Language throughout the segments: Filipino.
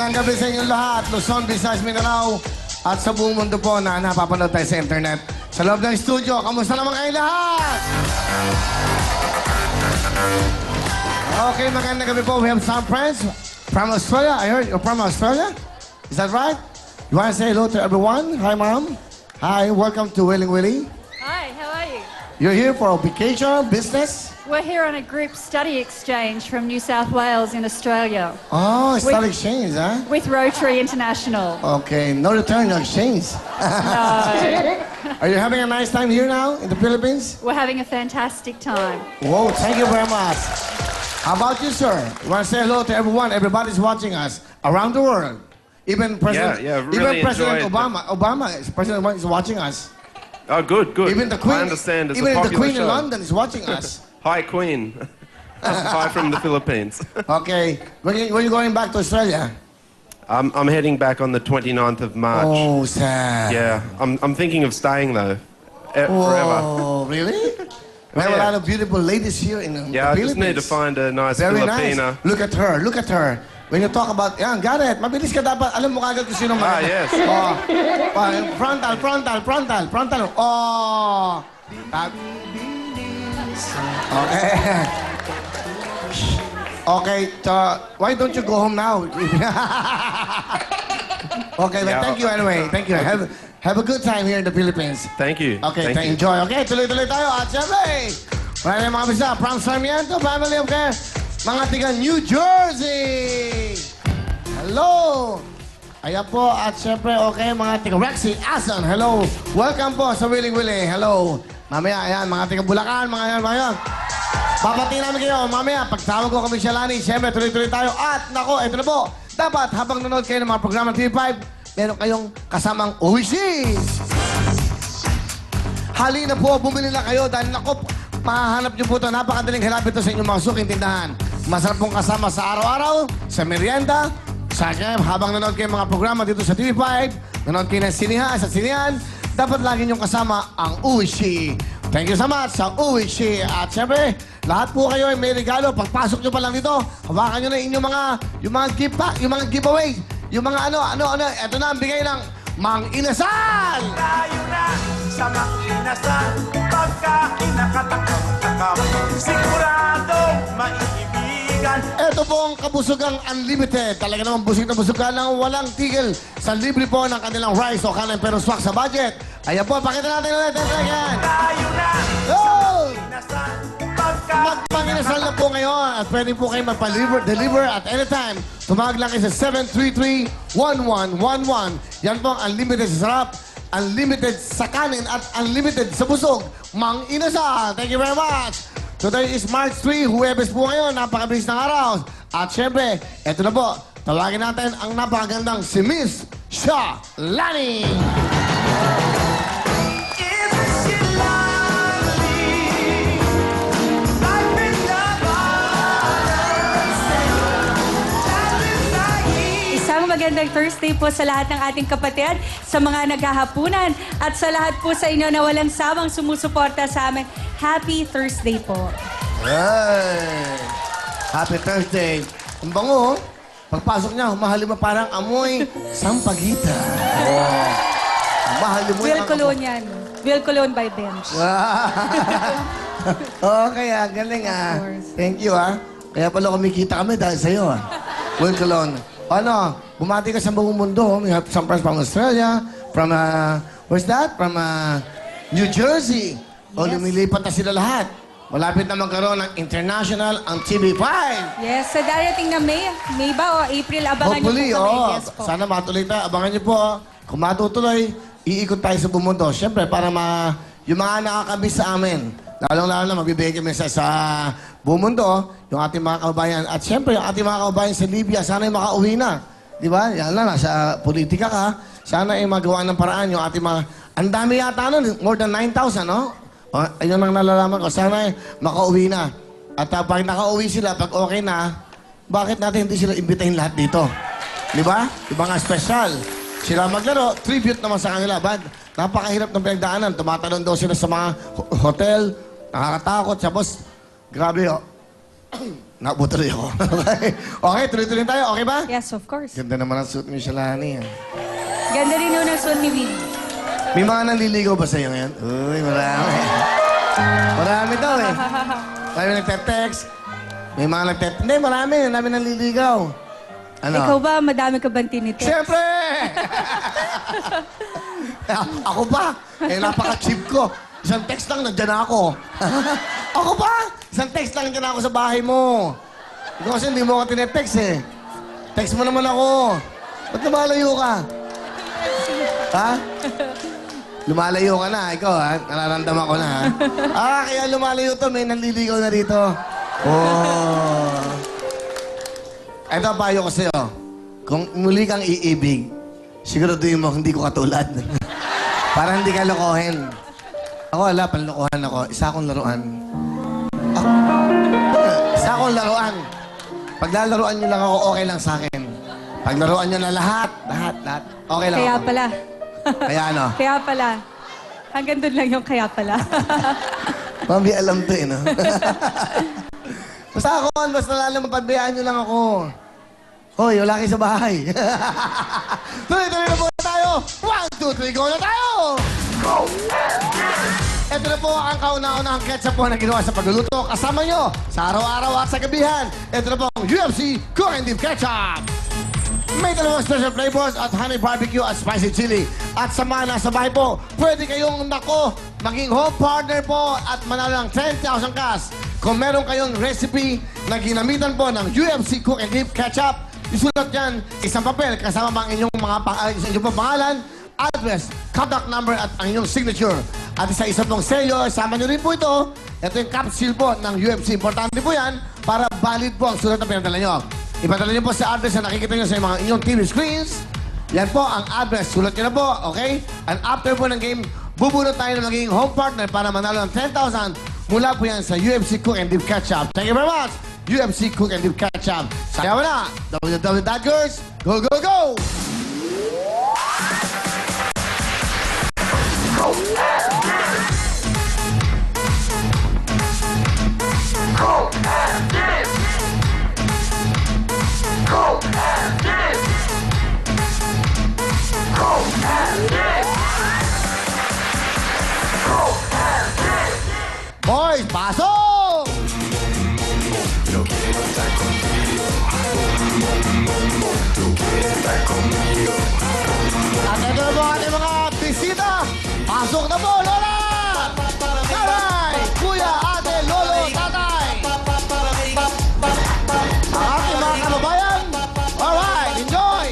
Magandang gabi sa inyong lahat. Luzon, Visayas, Mindanao at sa buong mundo po na napapanood tayo sa internet. Sa loob ng studio, kamusta naman kayo lahat? Okay, magandang gabi po. We have some friends from Australia. I heard you're from Australia. Is that right? You want to say hello to everyone? Hi, Mom. Hi, welcome to Willing Willie. Hi, how are you? You're here for a vacation, business? We're here on a group study exchange from New South Wales in Australia Oh, it's not exchange, huh? with Rotary International. Okay, no return, no exchange. No, Are you having a nice time here now in the Philippines? we're having a fantastic time. Whoa, thank you very much. How about you, sir? You want to say hello to everyone? Everybody's watching us around the world. Even President, really even President enjoyed President Obama is watching us. Oh, good, good. Even the Queen, I understand it's even a the popular Queen show. in London is watching us. Hi, Queen. Hi from the Philippines. Okay, when you going back to Australia? I'm heading back on the 29th of March. Oh, sad. Yeah, I'm thinking of staying though, forever. Oh, really? We have a Yeah. lot of beautiful ladies here in the Yeah, I Philippines. just need to find a nice Very Filipina. nice. Look at her. Look at her. When you talk about, yan, Garrett, mabilis ka dapat. Alam mo kagad kung sino Ah, maganda. yes. Oh, frontal. Oh. Okay. Okay, so why don't you go home now? Okay, but Yeah. thank you anyway. Thank you. Have a good time here in the Philippines. Thank you. Okay, Thank you. enjoy. Okay, tuloy-tuloy tayo. At syempre, maraming mga bisa, from Sarmiento, family of care, mga tiga New Jersey. Hello. Ayan po, at syempre, okay, mga tiga Rexy, Asan, hello. Welcome po sa Willing Willie. Hello. Mamaya, ayan, mga tiga Bulacan, mga yan. Papatingin namin kayo, mamaya, pagtawag ko kami siya, Lani, syempre, tuloy-tuloy tayo. At, nako, ito na po. Dapat, habang nanonood kayo ng mga programa ng TV5, meron kayong kasamang wishes. Halina po, bumili na kayo dahil nako, mahahanap niyo po ito. Napakadaling hanapin ito sa inyong mga suking tindahan. Masarap pong kasama sa araw-araw, sa merienda, sa game. Habang nanonood kayo mga programa dito sa TV5, nanonood kayo ng sinihan, sa sinihan, dapat lagi niyong kasama ang Uwishi. Thank you so much sa Uwishi. At syempre, lahat po kayo ay may regalo. Pagpasok niyo pa lang dito, hawakan niyo na yung mga gift pack, yung mga giveaway, yung mga ano, ito na ang bigay ng Mang Inasal! Tayo na sa Mang-Inasal, pagka kinakatakam-takam, siguradong maiibigan. Ito po ang Kabusugang Unlimited. Talaga namang busog na busog ka ng walang tigil sa libre po ng kanilang rice o kanin pero swak sa budget. Ayan po, pakita natin ulit. Ayan. Tayo na Go! Inasal, pagka Magpanginasal na po ngayon at pwede po kayo magpa-deliver at anytime. Tumawag lang kayo sa 733-1111. Yan po ang unlimited sa sarap, unlimited sa kanin at unlimited sa busog. Mang Inasal. Thank you very much. Today is March 3, Huwebes po ngayon, napakabilis ng araw. At syempre, eto na po, tawagin natin ang napakagandang si Miss Sha Lani. Isn't she lovely? I've been Isang magandang Thursday po sa lahat ng ating kapatid, sa mga naghahapunan, at sa lahat po sa inyo na walang sawang sumusuporta sa amin. Happy Thursday po. Hey! Happy Thursday. Ang bango, oh. Pagpasok niya, humahalima parang amoy sampagita. Oh. Humahalima Will Cologne yan. Will Cologne by Bench. Okay, galing ah. Thank you ah. Kaya pala kumikita kami dahil sa'yo ah. Will Colon. Ano, bumati ka sa buong mundo. We have some friends from Australia, from, where's that? From New Jersey. O, lumilipat na sila lahat. Malapit na magkaroon ng international ang TV5. Yes, sa darating na May ba o April, abangan Hopefully, niyo po kami. oh, Yes po. sana matuloy tayo. Abangan niyo po. Kung matutuloy, iikot tayo sa buong mundo. Siyempre, para yung mga nakakabis sa amin. Lalong-lalo na magbibigay kami sa buong mundo, yung ating mga kababayan. At siyempre, yung ating mga kababayan sa Libya, sana ay makauwi na. Di ba? Yan na, nasa politika ka. Sana ay magawa ng paraan yung ating mga... Ang dami yata nun, more than 9,000, no? O, ayun ang nalalaman ko. Sana ay makauwi na. At pag nakauwi sila, pag okay na, bakit natin hindi sila imbitahin lahat dito? Di ba? Di ba nga special? Sila maglaro, tribute naman sa kanila. Napakahirap ng pinagdaanan. Tumatalon daw sila sa mga hotel. Nakakatakot. Tapos, grabe, oh. Nabutuloy ako. Okay, tuloy-tuloy tayo. Okay ba? Yes, of course. Ganda naman ang suit ni Shalani. Ganda rin yun ang suot ni Willie. May mga nanliligaw ba sa'yo ngayon? Uy, marami. Marami daw eh. Marami nagte-text. May mga Hindi, marami. Marami nanliligaw. Ano? Ikaw ba, madami ka bang tinitext? Siyempre! Ako ba? Eh, napaka-cheap ko. Isang text lang, nandyan ako. Ako ba? Isang text lang, nandyan ako sa bahay mo. Ikaw kasi hindi mo ako tinetext eh. Text mo naman ako. Ba't lumalayo ka? Ha? Lumalayo ka na, ikaw ha? Nararamdaman ko na ha? Kaya lumalayo to, may nanliligaw na dito. Oh. Ito, payo ko sa'yo. Kung muli kang iibig, siguraduhin mo, hindi ko katulad. Para hindi ka lokohin. Ako, wala, panlokohan ako. Isa akong laruan. Isa akong laruan. Pag lalaruan nyo lang ako, okay lang sa akin. Pag laruan nyo na lahat, okay lang Kaya ako. pala. Kaya ano? Kaya pala. Hanggang doon lang yung kaya pala. Mami, alam to eh, no? Basta ako, basta lalo mapagbayaan nyo lang ako. Hoy, wala kayo sa bahay. Tuloy-tuloy na po tayo. 1, 2, 3, go na tayo! Go! Ito na po ang kauna-unahang ketchup po na ginawa sa pagluluto. Kasama nyo sa araw-araw at sa gabihan. Ito na po ang UFC Cook and Deep Ketchup. May dalawang special flavors at honey barbecue at spicy chili. At sa mga nasa bahay po, pwede kayong maging home partner po at manalo ng 10,000 cash. Kung meron kayong recipe na ginamitan po ng UFC Cook and Deep Ketchup, isulat yan isang papel kasama ang inyong inyong pangalan, address, contact number at ang inyong signature. At isa-isa pong selyo, sama nyo rin po ito. Ito yung capsule po ng UFC. Importante po yan para valid po ang sulat na pinadala nyo. Ipadala nyo po sa address na nakikita nyo sa mga inyong TV screens. Yan po ang address. Sulat nyo na po, okay? And after po ng game, bubunot tayo ng magiging home partner para manalo ng 10,000 mula po yan sa UFC Cook and Deep Ketchup. Thank you very much, UFC Cook and Deep Ketchup. Kaya na, www.girls, go, go, go! Boys, pasok! At ito na po ang ating mga bisita. Pasok na po, Lola! Nanay, Kuya, Ate, Lolo, Tatay. Ang ating mga kababayan. Alright, enjoy!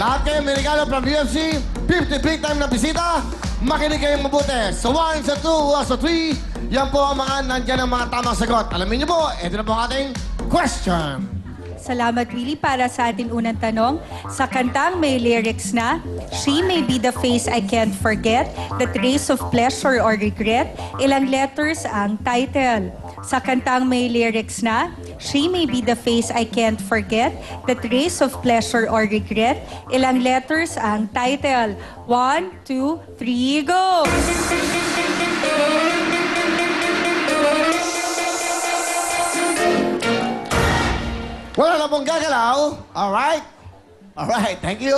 Lahat kayo may regalo from UFC. 50 big time na bisita. Makinig kayong mabuti. Sa 1, sa 2, sa 3, yan po ang mga nandyan ang mga tamang sagot. Alamin niyo po, ito na po ang ating question. Salamat, Willie, para sa ating unang tanong. Sa kantang may lyrics na, She may be the face I can't forget, the trace of pleasure or regret, ilang letters ang title. Sa kantang may lyrics na, She may be the face I can't forget, the trace of pleasure or regret, ilang letters ang title. 1, 2, 3, go! Wala na pong gagalaw. Alright? Alright, thank you.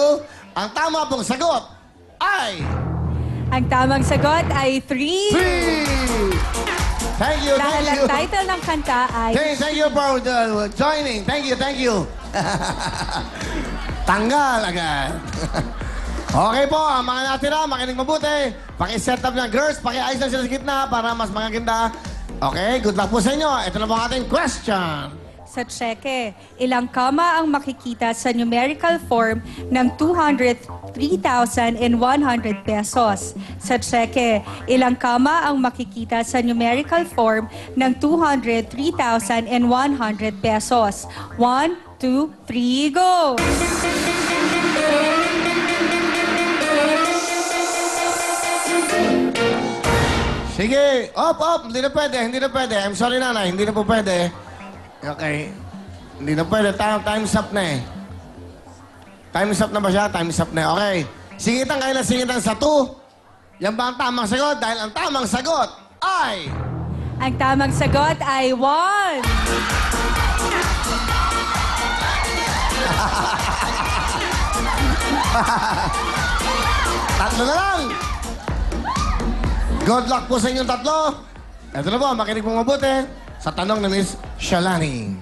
Ang tama pong sagot ay... Ang tamang sagot ay 3. 3! Thank you, Dahil thank ang you. title ng kanta ay Thank you for joining. Thank you, thank you. Tanggal agad. Okay po, ang mga natira, makinig mabuti. Paki-set up ng girls, paki-ayos lang sila sa gitna para mas maganda. Okay, good luck po sa inyo. Ito na po ang ating question. sa cheque. Ilang kama ang makikita sa numerical form ng 203,100 pesos? Sa cheque, ilang kama ang makikita sa numerical form ng 203,100 pesos? 1, 2, 3, go! Sige, op, hindi na pwede, hindi na pwede. I'm sorry nanay, hindi na po pwede. Okay. Hindi na pwede, time's up na eh. Time's up na ba siya? Time's up na. Okay. Singitan kayo na singitan sa 2. Yan ba ang tamang sagot? Dahil ang tamang sagot ay... Ang tamang sagot ay 1. Tatlo na lang. Good luck po sa inyong tatlo. Ito na po, makinig mo mabuti sa tanong ni Miss Shalani.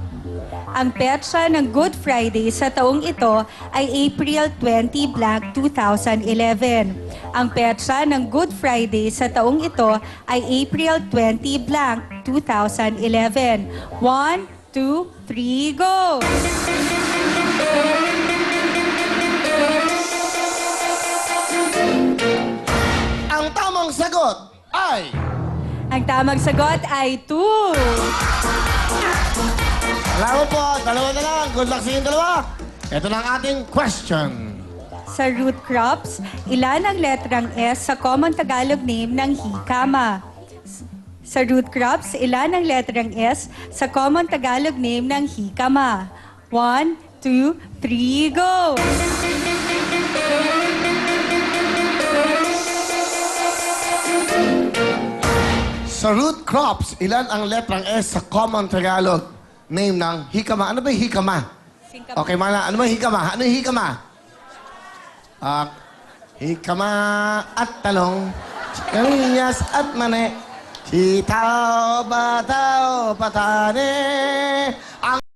Ang petsa ng Good Friday sa taong ito ay April 20 blank 2011. Ang petsa ng Good Friday sa taong ito ay April 20 blank 2011. 1, 2, 3, go! Ang tamang sagot ay... Ang tamang sagot ay 2. Salamat po, dalawa na lang. Good luck sa inyong dalawa. Ito na ang ating question. Sa root crops, ilan ang letrang S sa common Tagalog name ng hikama? Sa root crops, ilan ang letrang S sa common Tagalog name ng hikama? 1, 2, 3, go! Sa root crops, ilan ang letrang S sa common Tagalog name ng hikama? Ano ba yung hikama? Okay, mana. Ano ba yung hikama? Ano yung hikama? Hikama at talong, kanyas at mane, sitaw, bataw, patane,